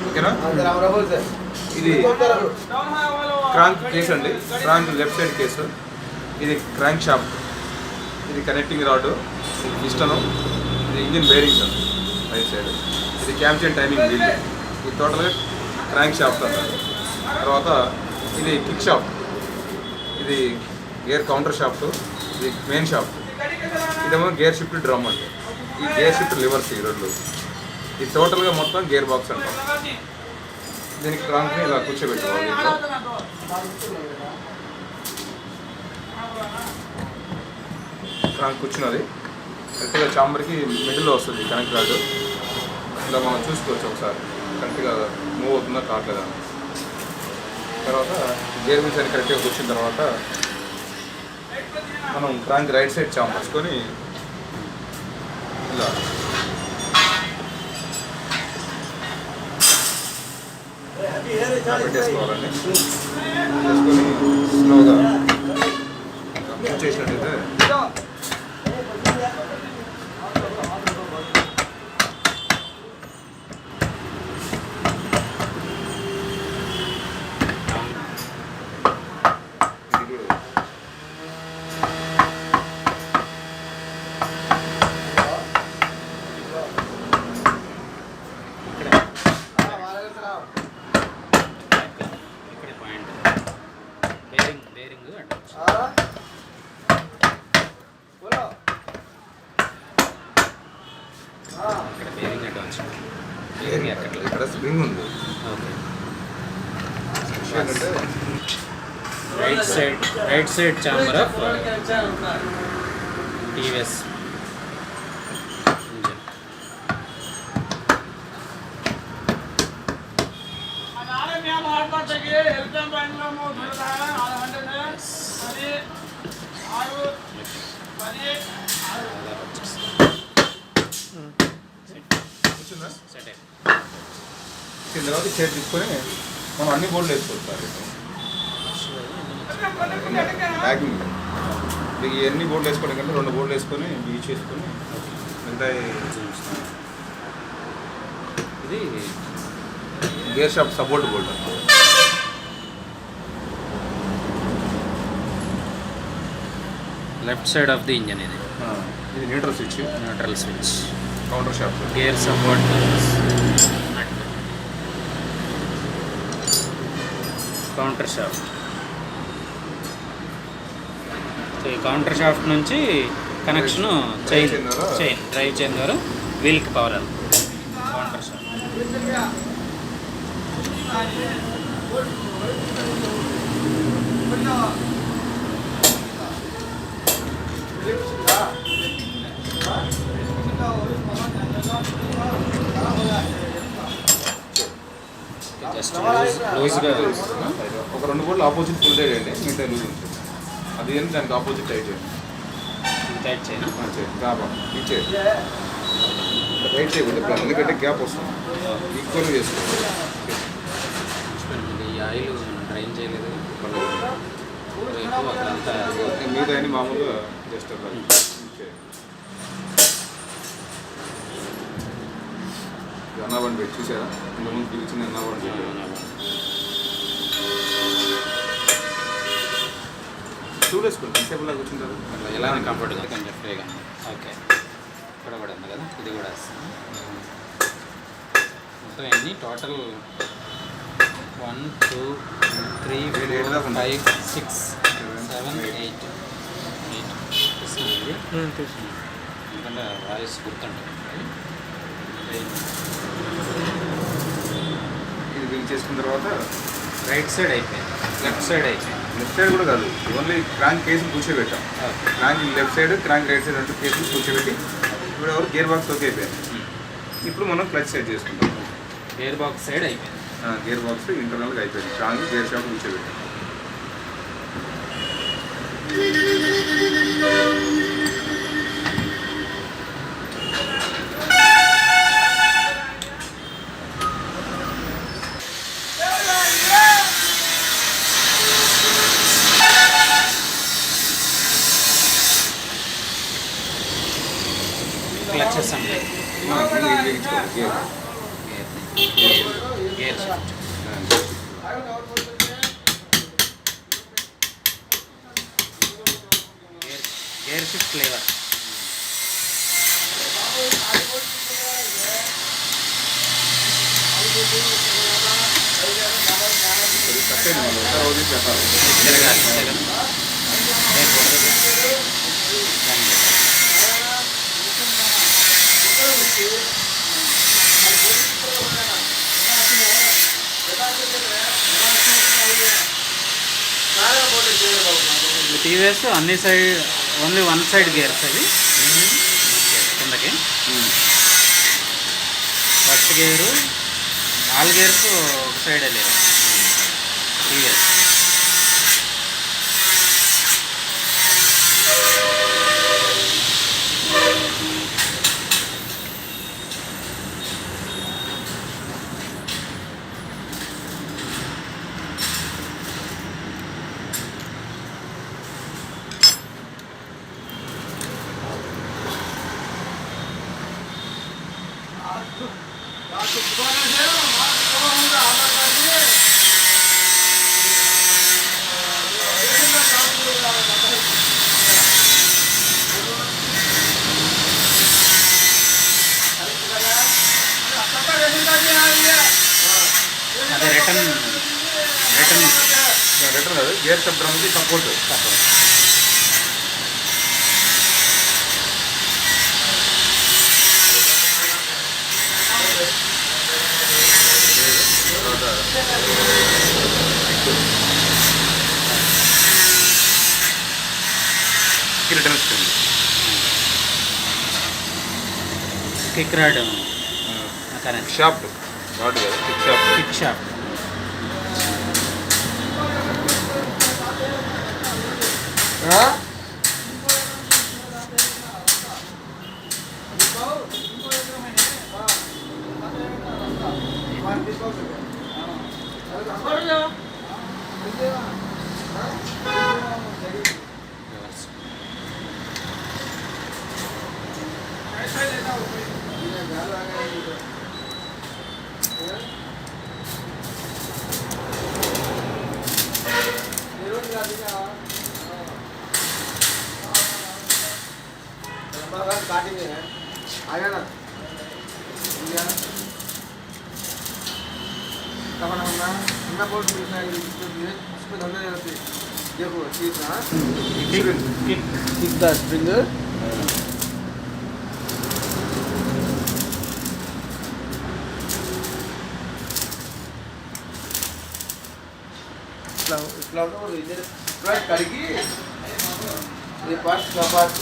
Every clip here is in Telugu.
ఓకేనా. ఇది క్రాంక్ కేసు అండి, క్రాంక్ లెఫ్ట్ సైడ్ కేసు. ఇది క్రాంక్ షాఫ్ట్, ఇది కనెక్టింగ్ రాడ్, ఇది పిస్టను, ఇది ఇంజిన్ బేరింగ్స్ అండి రైట్ సైడ్. ఇది క్యాప్చర్ టైమింగ్ వీల్. ఇది టోటల్గా క్రాంక్ షాఫ్ట్ అన్నారు. తర్వాత ఇది కిక్ షాఫ్ట్, ఇది గేర్ కౌంటర్ షాఫ్ట్, ఇది మెయిన్ షాఫ్ట్. ఇదేమో గేర్ షిఫ్ట్ డ్రమ్ అంటే, ఈ గేర్ షిఫ్ట్ లివర్స్ ఈ రెండు. ఇది టోటల్గా మొత్తం గేర్ బాక్స్ అంటాం. దీనికి క్రాంక్ని ఇలా కూర్చోబెట్టుకోవాలి. క్రాంక్ కూర్చున్నది కరెక్ట్గా చాంబర్కి మిడిల్లో వస్తుంది కనెక్ట్ రాడ్. ఇలా మనం చూసుకోవచ్చు ఒకసారి కరెక్ట్గా మూవ్ అవుతుందా కావట్లేదా. తర్వాత గేర్ వీల్స్ అని కరెక్ట్గా కూర్చున్న తర్వాత మనం క్రాంక్ రైట్ సైడ్ చాంబర్చుకొని ఇలా పెట్టేసుకోవాలండి. చేసుకొని స్లోగా చేసినట్టయితే ఇక్కడ స్ప్రింగ్ ఉంది. Right side chamber of TVS engine. వచ్చిన తర్వాత చేతి తీసుకొని మనం అన్ని బోర్డులు వేసుకోవచ్చు. ప్యాకింగ్ మీకు ఎన్ని బోర్డులు వేసుకోవడం కంటే 2 బోర్డులు వేసుకొని బీచ్ చేసుకొని మిగతా ఇది gear shaft support board. Left side of the engine ఇది. ఇది neutral switch, counter shaft, gear support, counter shaft. So ఈ కౌంటర్ షాఫ్ట్ నుంచి కనెక్షన్ చైన్ డ్రైవ్ చైన్ ద్వారా వీల్కి పవర్ కౌంటర్ షాఫ్ట్. జస్ట్ లూజ్గా ఒక 2 బోర్డులు ఆపోజిట్ ఫుల్ టైట్ అండి, మిగతా లూజ్ ఉంటుంది. అది ఏంటి దానికి ఆపోజిట్ టైట్ చేయండి. టైట్ చేయను రైట్ చేయకూడదు ఇప్పుడు, ఎందుకంటే గ్యాప్ వస్తుంది. ఈక్వల్గా చేసుకోండి. ఈ ఆయిల్ డ్రైన్ చేయలేదు అక్కడంతా. మిగతా అని మామూలుగా జస్ట్ అన్నాబండి పెట్టి చూసారా, ఇంతకుముందు పిలిచిన అన్నాబండి చూడేసుకోండి. ఎంతసేపు లాగా కూర్చుంటారు ఎలా కంఫర్ట్గా కొంచెం ఫ్రీగా. ఓకే, ఇక్కడ కూడా ఉంది కదా, ఇది కూడా వస్తుంది. మొత్తం ఎన్ని టోటల్ 1 2 3 4 5 6 7 8 తీసుకున్నాను. ఎందుకంటే వాయిస్ గుర్తుంటుంది. ఇది బిల్ చేసుకున్న తర్వాత రైట్ సైడ్ అయిపోయింది, లెఫ్ట్ సైడ్ అయిపోయింది. లెఫ్ట్ సైడ్ కూడా కాదు, ఓన్లీ క్రాంక్ కేసులు కూర్చోబెట్టాం. Crank left side, crank right side 2 కేసులు కూర్చోబెట్టి ఇప్పుడు ఎవరు గేర్ బాక్స్ ఓకే అయిపోయింది. ఇప్పుడు మనం క్లచ్ సైడ్ చేసుకుంటాం. గేర్ బాక్స్ సైడ్ అయిపోయింది, గేర్ బాక్స్ ఇంటర్నల్గా అయిపోయింది. క్రాంక్ గేర్ షాప్ కూర్చోబెట్టాం. క్లచెస్ అండి. Gear shift. Gear shift lever. తిరగాలి టీవీఎస్ అన్ని side only one side gears అవి కిందకి. ఫస్ట్ గేరు 4 గేర్స్ ఒక సైడే లేవు టీవీఎస్. అదే రిటర్న్ కాదు, గేర్ చెప్పడానికి సపోర్ట్. రిటర్న్ వస్తుంది. కిక్ రాడ్ షాఫ్ట్ రాడ్ కదా, కిక్ షాఫ్ట్. आया ना मैं बोल उसमें धंधे रहते देखो ठीक है किक द स्प्रिंग इतना इधर फ्लैट करेगी ये पार्ट का पार्ट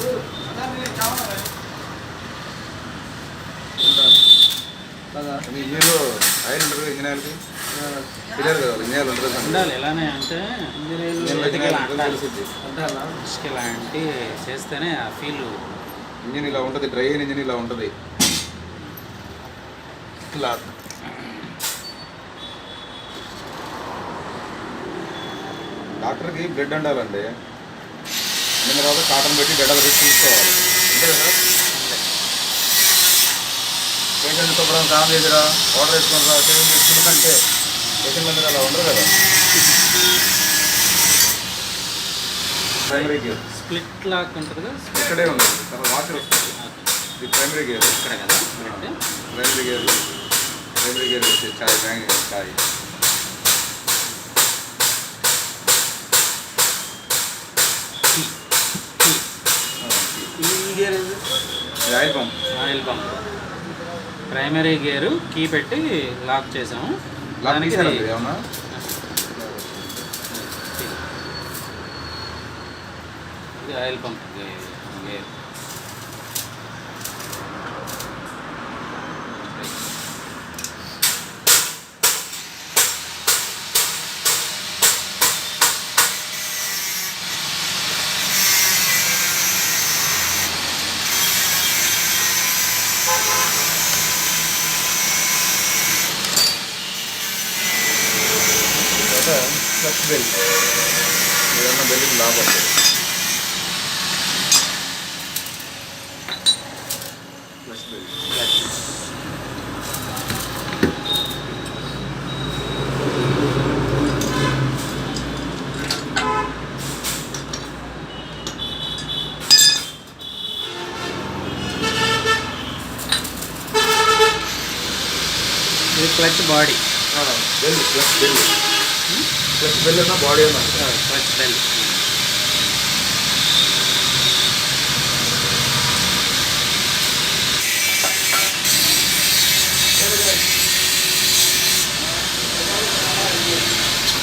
ఇంజిన్లో ఆయిల్ ఉంటుంది, ఇంజిన్ ఆయిల్కి క్లియర్ కదా, ఇంజిన్ ఆయిల్ ఉంటుంది. ఉండాలి. ఎలానే అంటే తెలిసింది ఇలాంటి చేస్తేనే ఆ ఫీల్. ఇంజిన్ ఇలా ఉంటుంది, డ్రై అయిన ఇంజిన్ ఇలా ఉంటుంది. క్లాత్ డాక్టర్కి బ్లడ్ ఉండాలండి. అందిన తర్వాత కాటన్ పెట్టి గడ్డలు పెట్టి తీసుకోవాలి, అంతే కదా. పేషెంట్ శుభ్రం స్నానం చేసిరా, వాటర్ వేసుకుని సేవింగ్ చేసుకుంటే పేషెంట్ అందరూ అలా ఉండరు కదా. ప్రైమరీ గేర్ స్ప్లిట్ లాక్ ఉంటుంది కదా, ఇక్కడే ఉంది, తర్వాత వాటర్ వస్తుంది. ఇది ప్రైమరీ గేర్ ఇక్కడ కదా. ప్రైమరీ గేర్ వచ్చి చాయ్ బ్యాంగ్ చాయ్. ఈ gear oil pump. Oil pump primary gear కీ పెట్టి లాక్ చేసాము. దానికి ఏమన్నా ఇది oil pump gear. Clutch belt, ఏదన్నా బెల్ట్ లాక్ వస్తుంది. క్లచ్ బెల్ట్ ఇది clutch body, bell plus bell plus bell అన్న బాడీ అన్న క్లచ్ బెల్.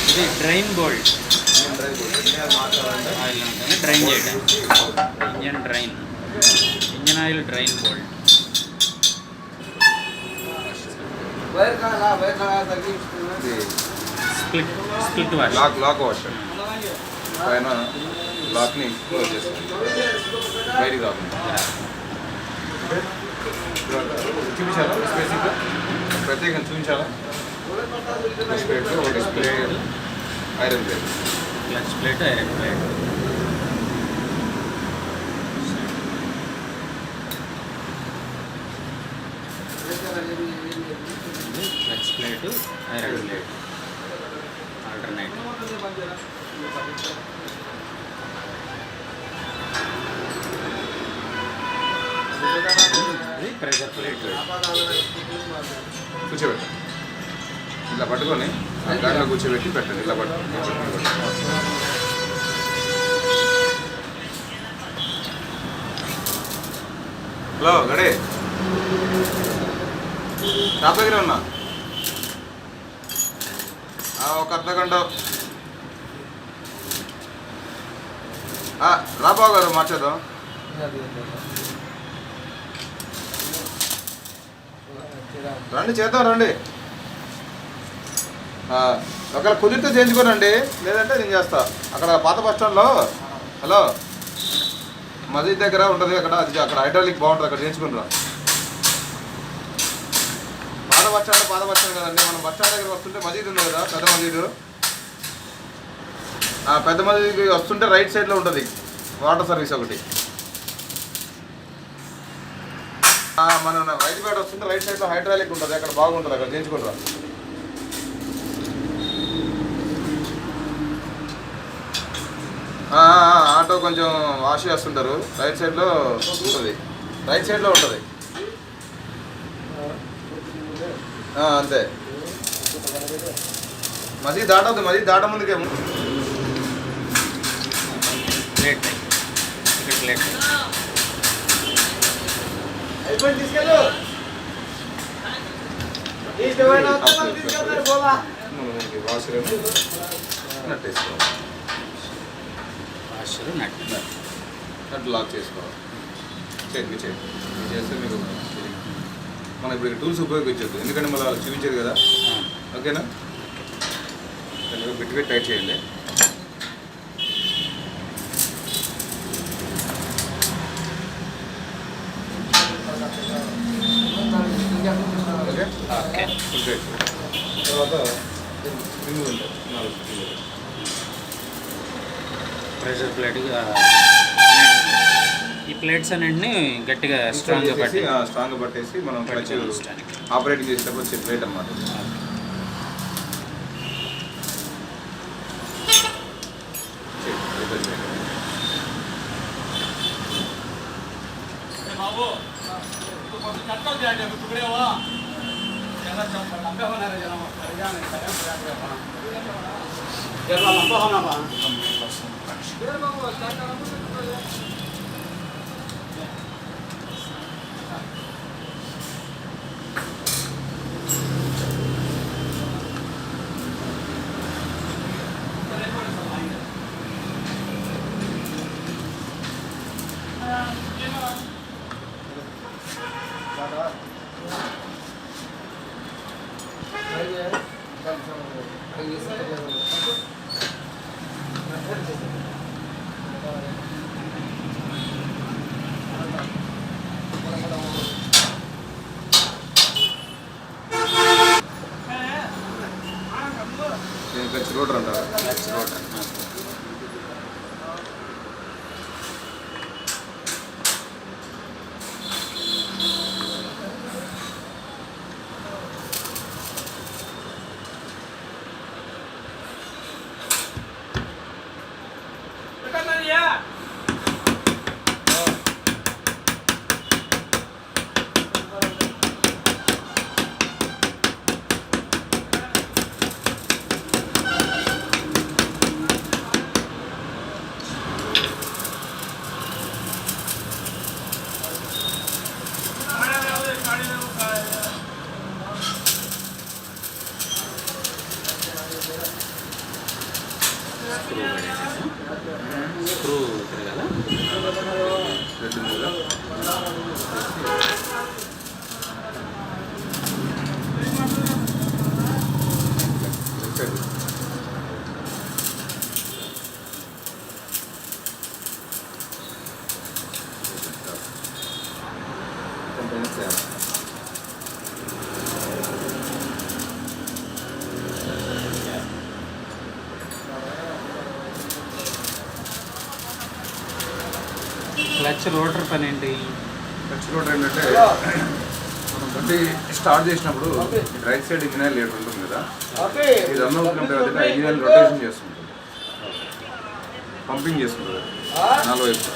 ఇది డ్రైన్ బోల్ట్, ఆయిల్ ఉంటుంది డ్రైన్ చేయడానికి. Engine oil drain bolt. Split wash. Lock wash పైన లాక్ని క్లోజ్ చేస్తాం బయటికి రాకుండా. చూపించాలా స్పేసిక్గా ప్రత్యేకంగా చూపించాలా? ప్లేట్ ఒక display iron plate, clutch plate, iron plate. Clutch plate, iron plate alternate. ఇది ప్రెషర్ ప్లేట్. కూర్చోబెట్టండి, ఇలా పట్టుకొని దాంట్లో కూర్చోబెట్టి పెట్టండి. ఇలా పట్టుకొని హలో గడే షాప్ దగ్గర ఉన్నా, ఒక అర్ధ గంట రాబాబు గారు మార్చేద్దాం. రండి చేద్దాం రండి. ఒకవేళ కుదిరితే చేయించుకోనండి, లేదంటే నేను చేస్తా. అక్కడ పాత బస్ స్టాండ్లో హలో మసీద్ దగ్గర ఉంటుంది, అక్కడ అది అక్కడ హైడ్రాలిక్ బాగుంటుంది, అక్కడ చేయించుకుని రా. పాత బస్ స్టాండ్ కదండి. మనం బస్ స్టాండ్ దగ్గర వస్తుంటే మసీద్ ఉంది కదా, పెద్ద మసీదు. పెద్ద మసీదుకి వస్తుంటే రైట్ సైడ్లో ఉంటుంది వాటర్ సర్వీస్ ఒకటి. మనం రైట్ సైడ్ వస్తుంటే రైట్ సైడ్లో హైడ్రాలిక్ ఉంటుంది, అక్కడ బాగుంటుంది, అక్కడ చేయించుకుంటారా. ఆటో కొంచెం వాష్ చేస్తుంటారు, రైట్ సైడ్లో ఉంటుంది, రైట్ సైడ్లో ఉంటుంది. అంతే. మసీద్ దాటద్దు, మసీద్ దాట ముందుకే ప్లేట్ ప్లేట్ అయిపోయింది, తీసుకెళ్ళు. వాషర్ నట్ నట్ లాక్ చేసుకోవాలి. చేయండి చేస్తే మీకు మనం ఇప్పుడు టూల్స్ ఉపయోగించద్దు, ఎందుకంటే మళ్ళీ వాళ్ళు చూపించేది కదా. ఓకేనా? పెట్టి టైట్ చేయండి. Okay okay. Full tight. తర్వాత స్ప్రింగ్ ఉంటాయి, 4 స్ప్రింగ్. Pressure plate. ఈ ప్లేట్స్ అన్నింటినీ గట్టిగా స్ట్రాంగ్గా పట్టేసి మనం క్లచ్ ఆపరేటింగ్ చేసేటప్పుడు వచ్చే ప్లేట్ అన్నమాట. క్లచ్ రోటర్ అంటారు. Clutch rotor. స్క్రూ పడేసాను. స్క్రూ తిరగాల. రెడ్ మీద క్లచ్ రోటర్ పని ఏంటి? టచ్ రోడ్ ఏంటంటే మనం బండి స్టార్ట్ చేసినప్పుడు right side engine oil litre ఉంటుంది కదా, ఇది రన్ అవుతున్న తర్వాత ఇంజిన్ ఆయిల్ రొటేషన్ చేస్తుంటుంది, పంపింగ్ చేస్తుంటుంది 4 వైపు.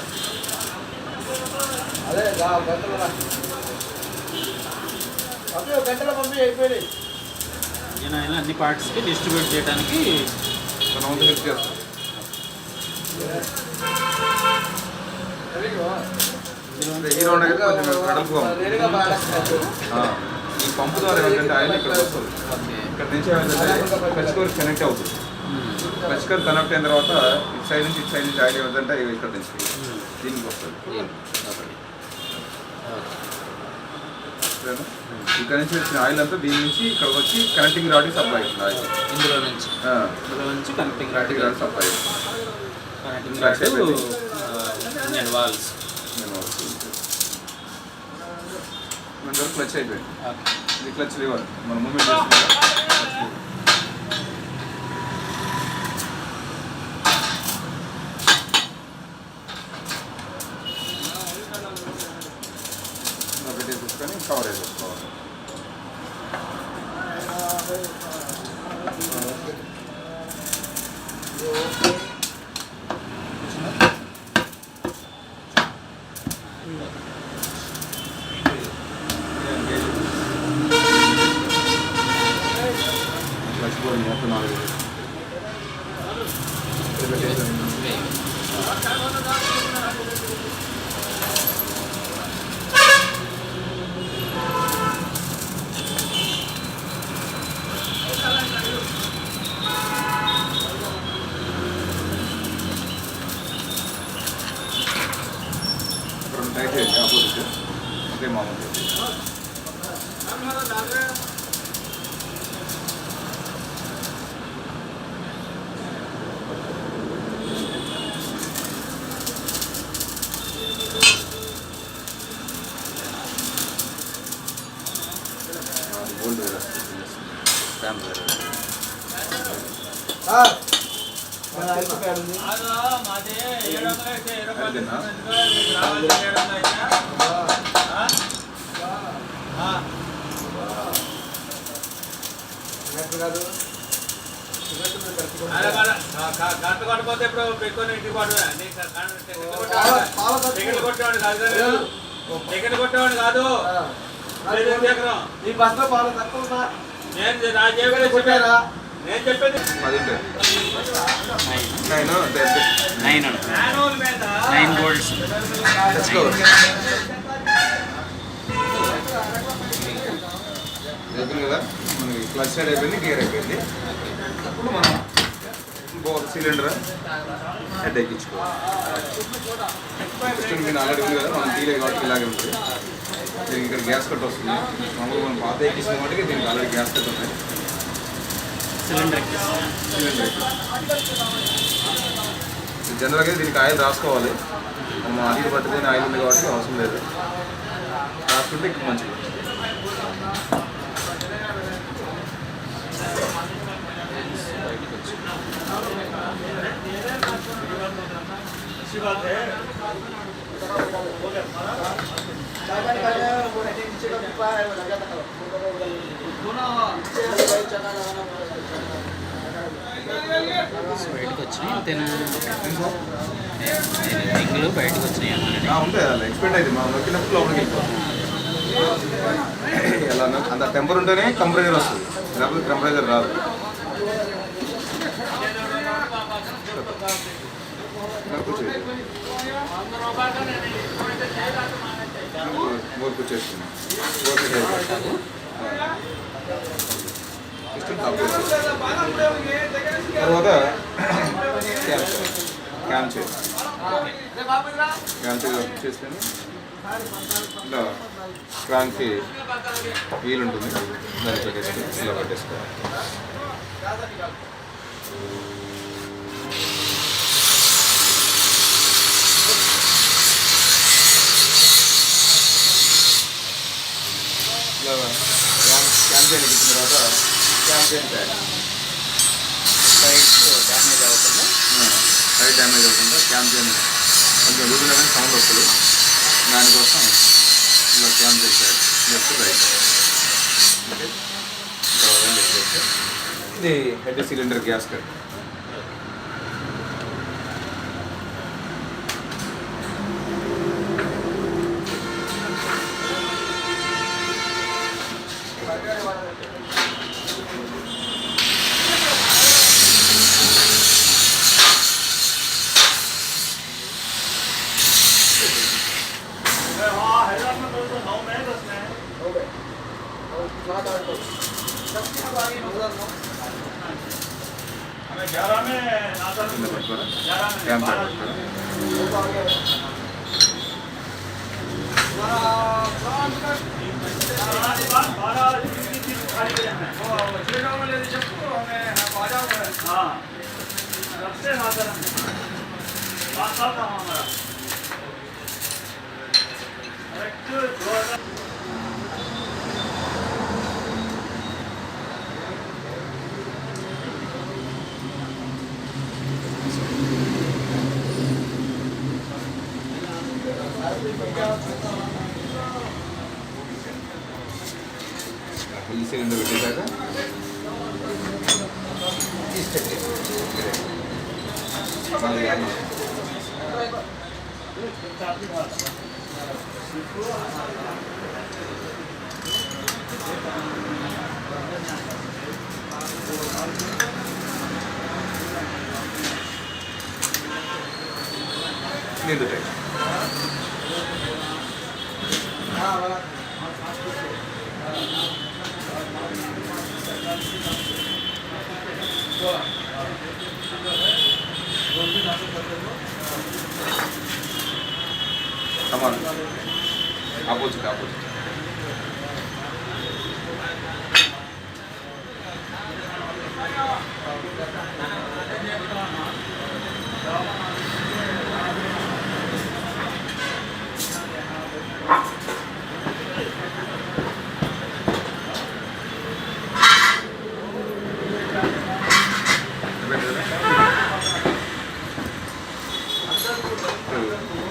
ఇంజిన్ ఆయిల్ అన్ని పార్ట్స్కి డిస్ట్రిబ్యూట్ చేయడానికి మనం వంతు హెల్ప్ చేస్తాం. హీరో అనేది కొంచెం వెడల్పుగా ఉంటుంది. ఈ పంపు ద్వారా ఏంటంటే ఆయిల్ ఇక్కడ వస్తుంది, ఇక్కడ నుంచి ఏమైందంటే క్లచ్ కోర్ కనెక్ట్ అవుతుంది. క్లచ్ కోర్ కనెక్ట్ అయిన తర్వాత ఇటు సైడ్ నుంచి ఆయిల్ ఏమిటంటే ఇక్కడ నుంచి దీనికి వస్తుంది. ఇక్కడ నుంచి వచ్చిన ఆయిల్ అంతా దీని నుంచి ఇక్కడ వచ్చి కనెక్టింగ్ రాడ్కి సప్లై అవుతుంది ఆయిల్. ఇందులో నుంచి connecting rod supply connecting rod engine valves. Clutch అయిపోయింది. ఇది క్లచ్ లివర్ మనం మూమెంట్ చేస్తున్నాం. పెట్టేసుకొని కవర్ వేసేసుకోవాలి. మొత్తం 4 టైట్ చేయండి ఆపోజిట్. ఓకే మామూలు గోల్డ్ స్టాంప్ కట్టు కొట్టపోతే ఇప్పుడు పెట్టుకొని ఇంటికి టికెట్ కొట్టేవాడు కాదు, టికెట్ కొట్టేవాడు కాదు. ఈ బస్సులో పాలు తక్కువ. నేను నా జేబులో చెప్పారా? నేను చెప్పేది 9 గోల్డ్స్. అయిపోయింది కదా, మనకి క్లచ్ సైడ్ అయిపోయింది, గేర్ అయిపోయింది. అప్పుడు మనం సిలిండర్ హెడ్ ఎక్కించుకోవాలి. సిస్టమ్ మీద ఆల్రెడీ ఉంది కదా, మనం తీయలేదు కాబట్టి ఇలాగే ఉంటుంది. దీనికి ఇక్కడ గ్యాస్ కట్ వస్తుంది. మామూలుగా మనం పాత ఎక్కించిన వాటికి దీనికి ఆల్రెడీ గ్యాస్ కట్ ఉంది. సిలిండర్ జనరల్గా దీనికి ఆయిల్ రాసుకోవాలి. మనం ఆయిల్ పట్టుకుని ఆయిల్ ఉంది కాబట్టి అవసరం లేదు, రాసుకుంటే ఇంకా మంచిది. బయటకు వచ్చినాయి అంతేనా? రింగులు బయటకు వచ్చినాయి అన్నమాట. ఉంటాయి అలా ఎక్స్పెక్ట్ అయితే మనం నొక్కినప్పుడు లోపలికి వెళ్ళిపోతాం. ఎలా అంత టెంపర్ ఉంటేనే కంప్రెజర్ వస్తుంది, లేకపోతే కంప్రెజర్ రాదు. కూర్చేస్తుంది తర్వాత క్యామ్ చేయాలి. క్యామ్ చేసుకొని ఇలా క్రాంక్కి వీల్ ఉంటుంది, దాన్ని పెట్టేసుకొని ఇలా పెట్టేసుకోవాలి. ఇలా క్యామ్ చైన్ ఇచ్చిన తర్వాత క్యామ్ చైన్ సైడ్ డ్యామేజ్ అవ్వకుండా క్యామ్ చైన్ కొంచెం లూజ్గా కానీ సౌండ్ వస్తుంది. దానికోసం ఇలా cam chain left right. Okay, ఇది head cylinder gasket. Cam ఈ సిలిండర్ పెట్టేశాక ఈ స్టెప్ నీళ్ళు టైప్ సమాన్ ఆపోజిట్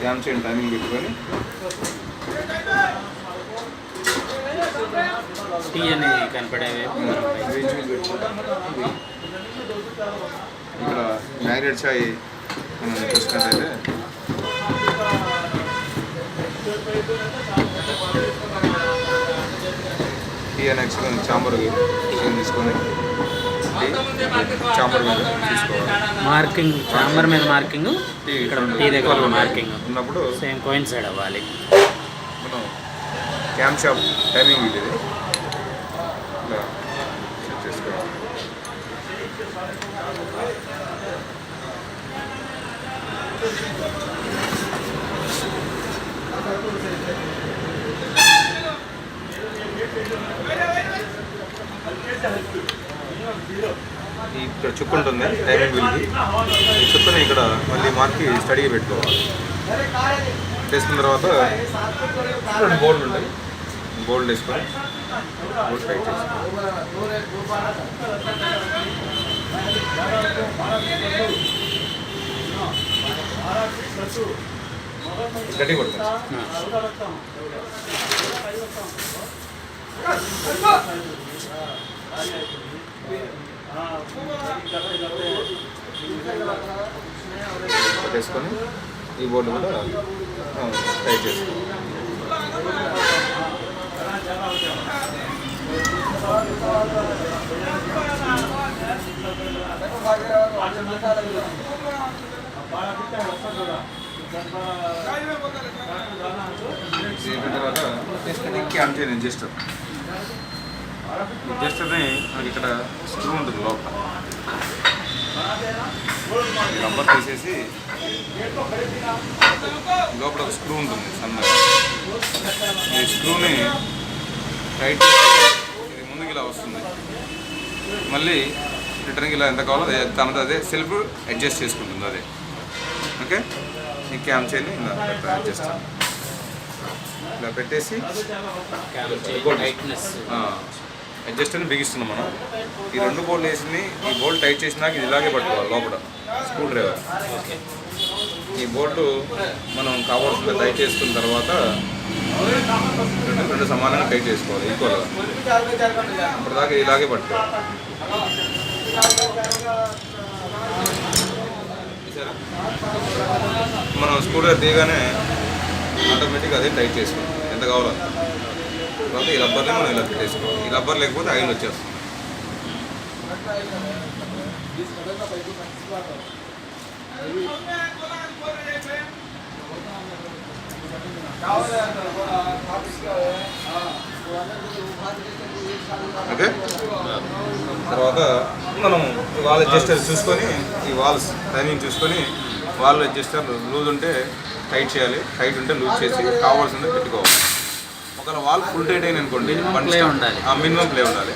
క్యామ్ చైన్ టైమింగ్ పెట్టుకొని టీ అనేది కనపడేవి ఇక్కడ మ్యాగ్నెట్ చాయ్ మనం చూసుకున్నట్టయితే టీ నెక్స్ట్ చాంబర్ తీసుకొని చాంబర్ మీద తీసుకోవాలి. మార్కింగ్ చాంబర్ మీద మార్కింగ్, ఇక్కడ టీ దగ్గర మార్కింగ్ ఉన్నప్పుడు సేమ్ కోయిన్సైడ్ అవ్వాలి. మనం క్యామ్ షాప్ టైమింగ్ ఇది ఇలా సెట్ చేసుకోవాలి. ఇక్కడ చుక్కు ఉంటుంది టైమింగ్ వీల్కి, ఈ చుక్కని ఇక్కడ మళ్ళీ మార్కి స్టడీగా పెట్టుకోవాలి. చేసుకున్న తర్వాత రెండు బోల్డ్ ఉంటాయి, బోల్డ్ వేసుకొని బోల్డ్ టైట్ చేసుకోవాలి. గట్టి కొడతాం. పెట్టేసుకొని ఈ బోర్డు కూడా టైట్ చేసుకోవాలి. తర్వాత తీసుకొని క్యామ్ చైన్ అడ్జస్టర్, అడ్జస్టర్ని మనకి ఇక్కడ స్క్రూ ఉంటుంది లోపల, ఈ రబ్బర్ తీసేసి లోపల ఒక స్క్రూ ఉంటుంది సన్నగా. ఈ స్క్రూని టైట్ చేసి ఇది ముందుకు ఇలా వస్తుంది. మళ్ళీ రిటర్న్కి ఇలా ఎంత కావాలో తనది అదే సెల్ఫ్ అడ్జస్ట్ చేసుకుంటుంది అదే. ఓకే, ఈ క్యామ్ చైన్ ఇలా అడ్జస్ట్ ఇలా పెట్టేసి అడ్జస్ట్ అని బిగిస్తున్నాం మనం. ఈ 2 బోల్ట్ వేసి ఈ బోల్ట్ టైట్ చేసినాక ఇది ఇలాగే పట్టుకోవాలి లోపల స్క్రూ డ్రైవర్. ఈ బోల్ట్ మనం కావాల్సిన టైట్ చేసుకున్న తర్వాత రెండు సమానంగా టైట్ చేసుకోవాలి ఈక్వల్గా. అప్పటిదాకా ఇలాగే పట్టుకోవాలి. మనం స్క్రూ డ్రైవర్ తీయగానే ఆటోమేటిక్గా అదే టైట్ చేసుకోవాలి ఎంత కావాలో. తర్వాత ఈ రబ్బర్ని మనం ఇలా పెట్టేసుకోవాలి. ఈ రబ్బర్ లేకపోతే ఆయిల్ వచ్చేస్తుంది. ఓకే, తర్వాత మనం వాల్ అడ్జస్టర్ చూసుకొని ఈ వాల్స్ టైమింగ్ చూసుకొని వాల్ అడ్జస్టర్ లూజ్ ఉంటే టైట్ చేయాలి, టైట్ ఉంటే లూజ్ చేసి కావాల్సిందే పెట్టుకోవాలి. ఒకవేళ వాల్ ఫుల్ టైట్ అయిన అనుకోండి మినిమం ప్లే ఉండాలి.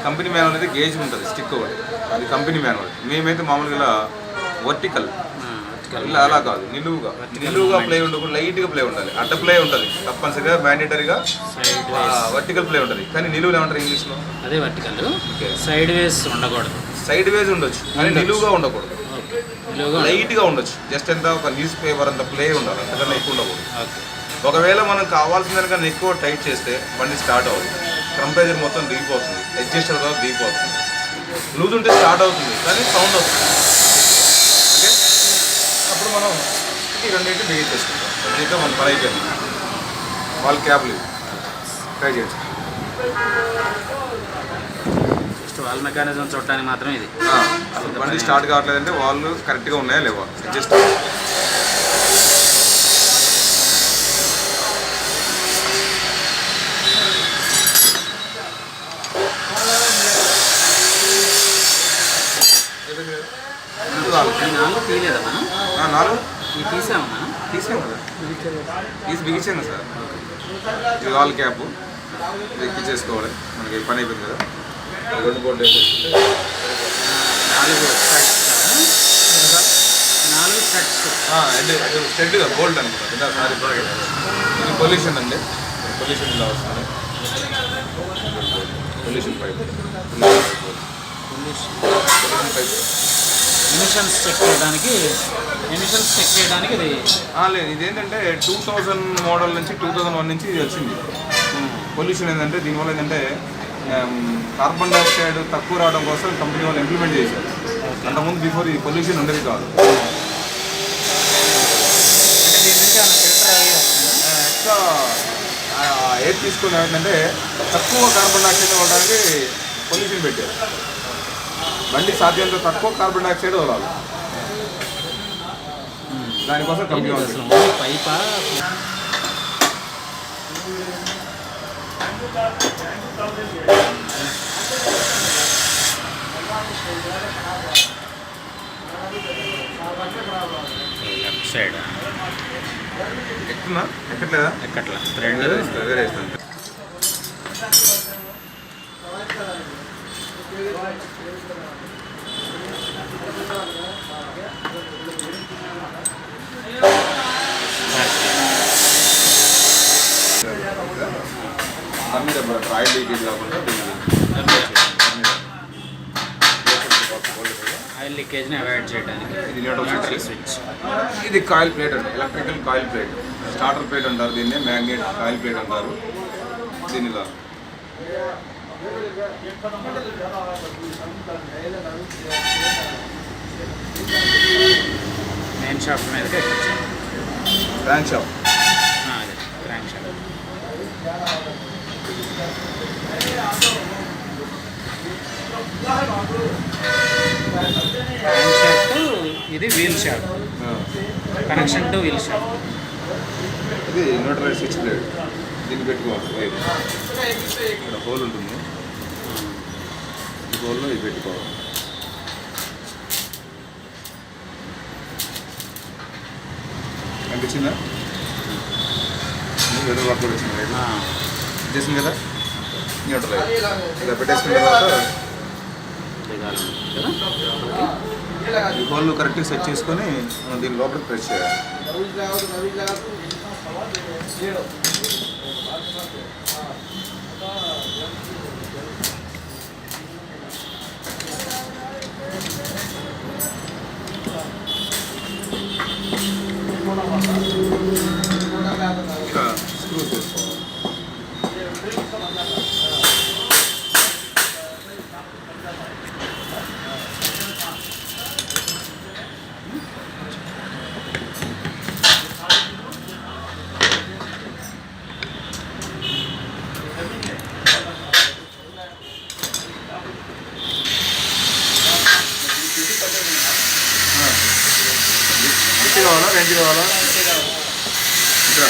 కంపెనీ మ్యాన్యువల్ అయితే గేజ్ ఉంటుంది స్టిక్ ఒకటి, అది కంపెనీ మ్యాన్యువల్. మేమైతే మామూలుగా ఇలా వర్టికల్, ఇలా అలా కాదు నిలువుగా ప్లే ఉండకుండా లైట్గా ప్లే ఉండాలి. అడ్డ ప్లే ఉంటుంది తప్పనిసరిగా మ్యాండేటరీగా. వర్టికల్ ప్లే ఉంటుంది కానీ నిలువులు ఏమంటారు ఇంగ్లీష్లో? అదే వర్టికల్. సైడ్ వేస్ ఉండకూడదు. సైడ్ వేస్ ఉండొచ్చు కానీ నిలువుగా ఉండకూడదు, లైట్గా ఉండొచ్చు. జస్ట్ ఎంత ఒక న్యూస్ పేపర్ అంత ప్లే ఉండాలి, అంతకన్నా ఎక్కువ ఉండకూడదు. ఒకవేళ మనం కావాల్సిన దానికన్నా ఎక్కువ టైట్ చేస్తే బండి స్టార్ట్ అవుతుంది, కంప్రెజర్ మొత్తం దిగిపోతుంది, అడ్జస్టర్ తర్వాత దిగిపోతుంది. లూజ్ ఉంటే స్టార్ట్ అవుతుంది కానీ సౌండ్ వస్తుంది. ఓకే, అప్పుడు మనం ఈ రెండింటి బిగించేసుకుంటాం. దీంతో మనం పని అయిపోయింది. వాళ్ళ క్యాబ్లు ట్రై చేయండి. జస్ట్ వాల్ మెకానిజం చూడటానికి మాత్రం ఇది. బండి స్టార్ట్ కావట్లేదంటే వాళ్ళు కరెక్ట్గా ఉన్నాయా లేవా అడ్జస్ట్. తీయలేదా మనం? 4 తీసాము మనం. తీసాం కదా, తీసి బిగించాను సార్. ఇది వాల్ క్యాప్ ఇది ఎక్కించేసుకోవాలి. మనకి పని అయిపోయింది కదా. 2 బోల్ట్ వేసేసుకుంటే 4 స్టడ్స్. స్టెడ్గా బోల్ట్ అనుకుంటా. సారీ, ఇది పొల్యూషన్ అండి. పొల్యూషన్ ఇలా వస్తుంది. Pollution pipe, pipe emissions check చేయడానికి ఇది. లేదు, ఇదేంటంటే 2000 మోడల్ నుంచి 2001 నుంచి ఇది వచ్చింది. పొల్యూషన్ ఏంటంటే దీనివల్ల ఏంటంటే కార్బన్ డైఆక్సైడ్ తక్కువ రావడం కోసం కంపెనీ వాళ్ళు ఇంప్లిమెంట్ చేశారు. అంతకుముందు బిఫోర్ ఈ పొల్యూషన్ ఉండేది కాదు. ఎక్స్ట్రా ఎయిర్ తీసుకుని ఏంటంటే తక్కువ కార్బన్ డైఆక్సైడ్ వదలడానికి పొల్యూషన్ పెట్టారు. బండి సాధ్యంతో తక్కువ కార్బన్ డైఆక్సైడ్ వదలాలి, దానికోసం కంపెనీ వాళ్ళు పైపా లెఫ్ట్ సైడ్ ఎక్కుతున్నా ఎక్కట్లేదా? ఎక్కట్లా వేరే ఇస్తాను. ఆయిల్ లీకేజ్ కాకుండా ఆయిల్ లీకేజ్ని అవాయిడ్ చేయడానికి ఇది న్యూట్రల్ స్విచ్. ఇది కాయిల్ ప్లేట్ అండి, electrical coil plate. Starter plate అంటారు దీన్ని, మ్యాగ్నెట్ కాయిల్ ప్లేట్ అంటారు దీనిలా. మెయిన్ షాఫ్ట్ మీదకి ఎక్కించాం. క్రాంక్ షాఫ్ట్, అదే క్రాంక్ షాఫ్ట్. క్రాంక్ షాఫ్ట్ ఇది wheel shaft, connection to wheel shaft. ఇది న్యూట్రల్ స్విచ్ ప్లేట్, దీన్ని పెట్టుకోవాలి. ఇక్కడ హోల్ ఉంటుంది, ఈ హోల్లో ఇది పెట్టుకోవాలి. కనిపించిందా? వేరే రాడ్ కూడా వచ్చింది రైట్ చేసింది కదా. న్యూట్రల్ ఇలా పెట్టేసుకున్న తర్వాత ఈ హోల్ కరెక్ట్గా సెట్ చేసుకొని మనం దీని లోపలికి ప్రెస్ చేయాలి. ఇలా స్క్రూ చేసుకోవాలి. కావాలా రెంట్ కావాలా ఇక్కడ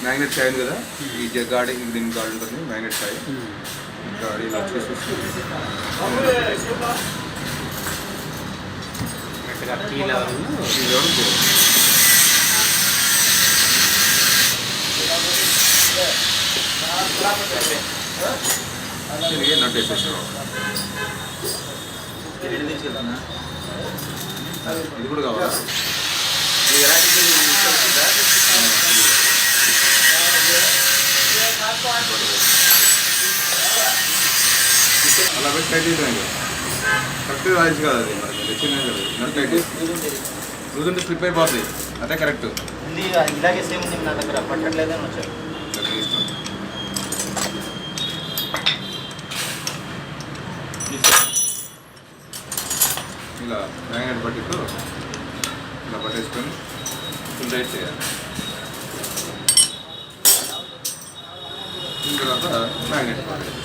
మ్యాగ్నెట్ చాయ్ కదా. ఈ గాడి దీని గాడి ఉంటుంది మ్యాగ్నెట్ చాయ్ గాడి ఇలా వచ్చేసి నట్ వేసేసాం. ఇది కూడా కావాలా? అలా పెట్టి టైట్ చేసాను కరెక్ట్గా రాయచ్చు కదా. అది మనకి తెచ్చిందే కదా. నట్ టైట్ లూజుంటే స్లిప్ అయిపోతుంది. అదే కరెక్ట్. ఇలాగే సేమ్ ఉంది నా దగ్గర పట్టట్లేదని వచ్చారు. ఇష్టం ఇలా మ్యాగ్నెట్ పట్టితో ఇలా పట్టేసుకొని ఫుల్ టైట్ చేయాలి. తర్వాత మ్యాగ్నెట్ పట్టేసి